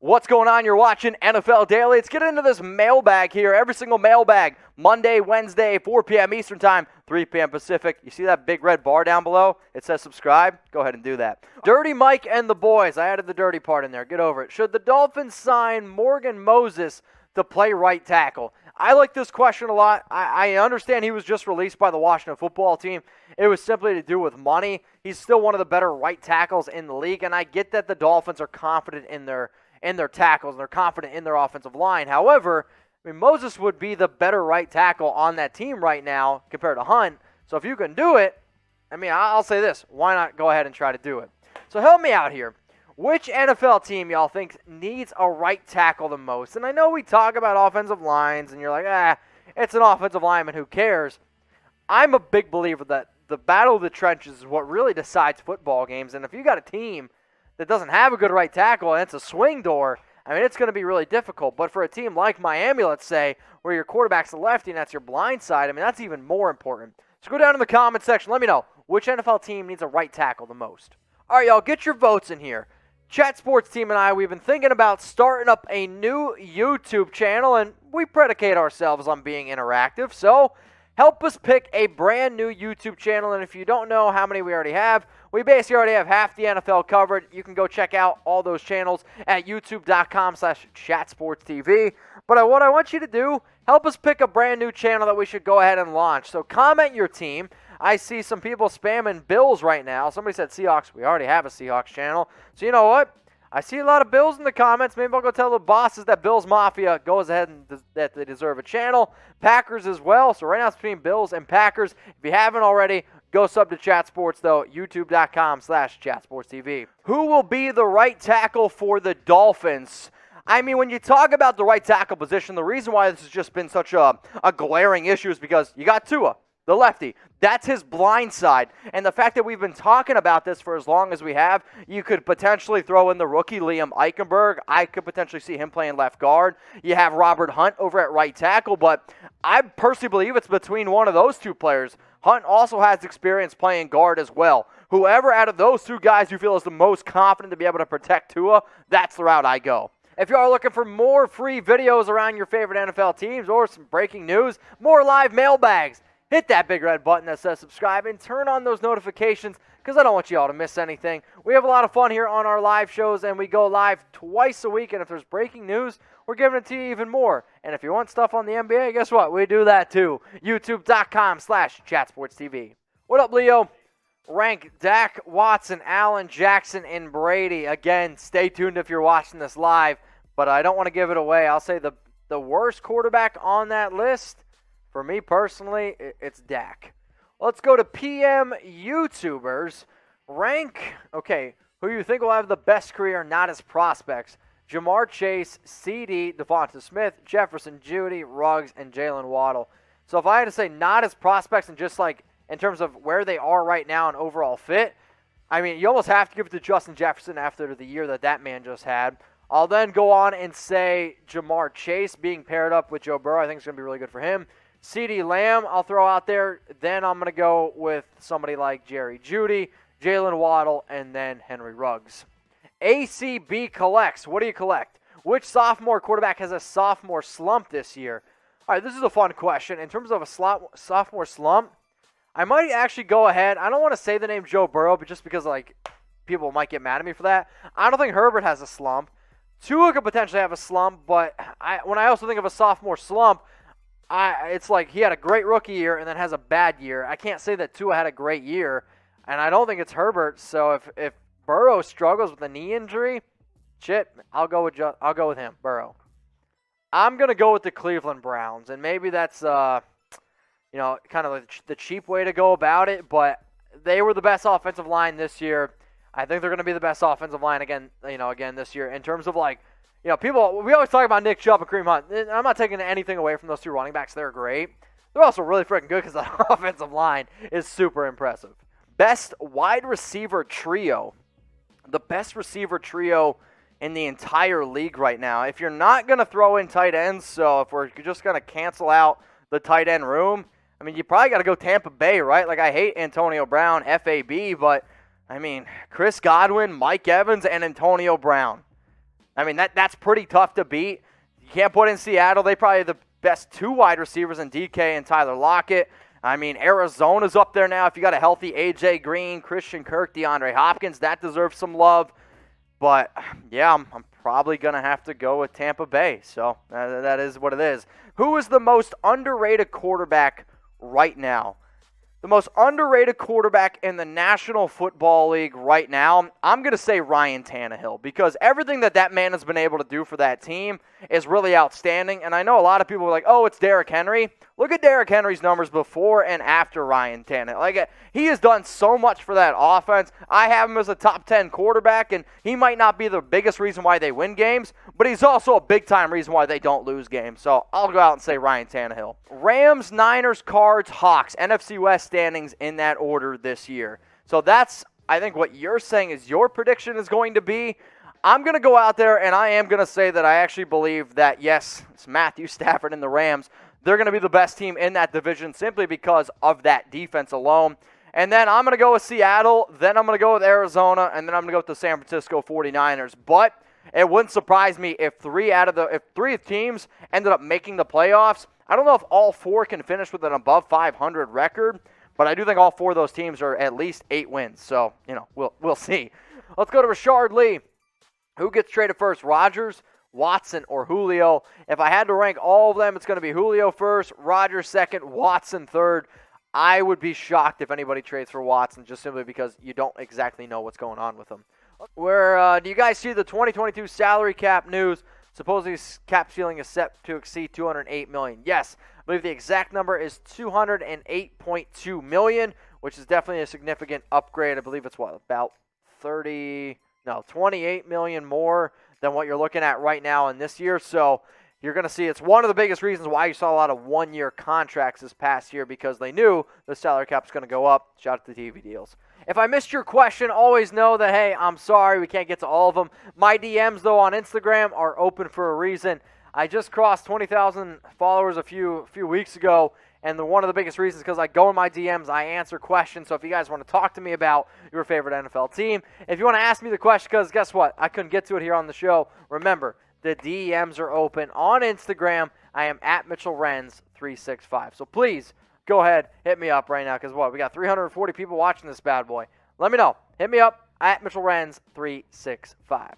What's going on? You're watching NFL Daily. Let's get into this mailbag here. Every single mailbag, Monday, Wednesday, 4 p.m. Eastern Time, 3 p.m. Pacific. You see that big red bar down below? It says subscribe. Go ahead and do that. Dirty Mike and the boys. I added the dirty part in there. Get over it. Should the Dolphins sign Morgan Moses to play right tackle? I like this question a lot. I understand he was just released by the Washington football team. It was simply to do with money. He's still one of the better right tackles in the league, and I get that the Dolphins are confident in their tackles, and they're confident in their offensive line. However, Moses would be the better right tackle on that team right now compared to Hunt. So if you can do it, I'll say this. Why not go ahead and try to do it? So help me out here. Which NFL team y'all think needs a right tackle the most? And I know we talk about offensive lines, and you're like, it's an offensive lineman, who cares? I'm a big believer that the battle of the trenches is what really decides football games. And if you got a team that doesn't have a good right tackle and it's a swing door, it's going to be really difficult. But for a team like Miami, let's say, where your quarterback's a lefty and that's your blind side, that's even more important. So go down in the comment section. Let me know which NFL team needs a right tackle the most. All right, y'all, get your votes in here. Chat Sports Team and I, we've been thinking about starting up a new YouTube channel, and we predicate ourselves on being interactive. So help us pick a brand new YouTube channel, and if you don't know how many we already have, we basically already have half the NFL covered. You can go check out all those channels at youtube.com/chatsportstv. But what I want you to do, help us pick a brand new channel that we should go ahead and launch. So comment your team. I see some people spamming Bills right now. Somebody said Seahawks. We already have a Seahawks channel. So you know what? I see a lot of Bills in the comments. Maybe I'll go tell the bosses that Bills Mafia goes ahead and that they deserve a channel. Packers as well. So right now it's between Bills and Packers. If you haven't already, go sub to Chat Sports, though, youtube.com/chatsportstv. Who will be the right tackle for the Dolphins? When you talk about the right tackle position, the reason why this has just been such a glaring issue is because you got Tua, the lefty. That's his blind side. And the fact that we've been talking about this for as long as we have, you could potentially throw in the rookie Liam Eichenberg. I could potentially see him playing left guard. You have Robert Hunt over at right tackle, but I personally believe it's between one of those two players. Hunt also has experience playing guard as well. Whoever out of those two guys you feel is the most confident to be able to protect Tua, that's the route I go. If you are looking for more free videos around your favorite NFL teams or some breaking news, more live mailbags, hit that big red button that says subscribe and turn on those notifications because I don't want you all to miss anything. We have a lot of fun here on our live shows, and we go live twice a week. And if there's breaking news, we're giving it to you even more. And if you want stuff on the NBA, guess what? We do that too. youtube.com/chatsportstv. What up, Leo? Rank Dak, Watson, Allen, Jackson, and Brady. Again, stay tuned if you're watching this live, but I don't want to give it away. I'll say the worst quarterback on that list, for me personally, it's Dak. Let's go to PM YouTubers. Rank, who you think will have the best career, not as prospects. Jamar Chase, CD, Devonta Smith, Jefferson, Judy, Ruggs, and Jalen Waddle. So if I had to say not as prospects and just like in terms of where they are right now and overall fit, you almost have to give it to Justin Jefferson after the year that man just had. I'll then go on and say Jamar Chase being paired up with Joe Burrow. I think it's going to be really good for him. CeeDee Lamb, I'll throw out there. Then I'm going to go with somebody like Jerry Jeudy, Jalen Waddle, and then Henry Ruggs. ACB collects. What do you collect? Which sophomore quarterback has a sophomore slump this year? All right, this is a fun question. In terms of a sophomore slump, I might actually go ahead. I don't want to say the name Joe Burrow, but just because people might get mad at me for that. I don't think Herbert has a slump. Tua could potentially have a slump, but when I also think of a sophomore slump, it's like he had a great rookie year and then has a bad year. I can't say that Tua had a great year, and I don't think it's Herbert. So if Burrow struggles with a knee injury, I'll go with him, Burrow. I'm gonna go with the Cleveland Browns, and maybe that's kind of the cheap way to go about it, but they were the best offensive line this year. I think they're going to be the best offensive line again this year in terms of people. We always talk about Nick Chubb and Kareem Hunt. I'm not taking anything away from those two running backs. They're great. They're also really freaking good because the offensive line is super impressive. Best wide receiver trio. The best receiver trio in the entire league right now. If you're not going to throw in tight ends, so if we're just going to cancel out the tight end room, you probably got to go Tampa Bay, right? I hate Antonio Brown, FAB, but Chris Godwin, Mike Evans, and Antonio Brown. I mean, that's pretty tough to beat. You can't put in Seattle. They probably have the best 2 wide receivers in DK and Tyler Lockett. I mean, Arizona's up there now. If you got a healthy A.J. Green, Christian Kirk, DeAndre Hopkins, that deserves some love. But, yeah, I'm probably going to have to go with Tampa Bay. So that is what it is. Who is the most underrated quarterback right now? The most underrated quarterback in the National Football League right now, I'm going to say Ryan Tannehill, because everything that man has been able to do for that team is really outstanding. And I know a lot of people are like, oh, it's Derrick Henry. Look at Derrick Henry's numbers before and after Ryan Tannehill. Like, he has done so much for that offense. I have him as a top 10 quarterback, and he might not be the biggest reason why they win games, but he's also a big-time reason why they don't lose games. So I'll go out and say Ryan Tannehill. Rams, Niners, Cards, Hawks, NFC West standings in that order this year. So that's, I think, what you're saying is your prediction is going to be. I'm going to go out there, and I am going to say that I actually believe that, yes, it's Matthew Stafford and the Rams. They're going to be the best team in that division simply because of that defense alone. And then I'm going to go with Seattle, then I'm going to go with Arizona, and then I'm going to go with the San Francisco 49ers. But it wouldn't surprise me if three teams ended up making the playoffs. I don't know if all 4 can finish with an above 500 record, but I do think all 4 of those teams are at least 8 wins. So, we'll see. Let's go to Rashard Lee. Who gets traded first, Rodgers, Watson, or Julio? If I had to rank all of them, it's going to be Julio first, Rodgers second, Watson third. I would be shocked if anybody trades for Watson just simply because you don't exactly know what's going on with him. Where do you guys see the 2022 salary cap news? Supposedly cap ceiling is set to exceed $208 million. Yes, I believe the exact number is $208.2 million, which is definitely a significant upgrade. I believe it's about 28 million more than what you're looking at right now in this year. So you're going to see it's one of the biggest reasons why you saw a lot of one-year contracts this past year, because they knew the salary cap is going to go up. Shout out to the TV deals. If I missed your question, always know that, hey, I'm sorry, we can't get to all of them. My DMs, though, on Instagram are open for a reason. I just crossed 20,000 followers a few weeks ago, and one of the biggest reasons is because I go in my DMs, I answer questions. So if you guys want to talk to me about your favorite NFL team, if you want to ask me the question, because guess what? I couldn't get to it here on the show. Remember, the DMs are open on Instagram. I am at Mitchell Renz 365. So please go ahead, hit me up right now, because we got 340 people watching this bad boy. Let me know. Hit me up at Mitchell Renz 365.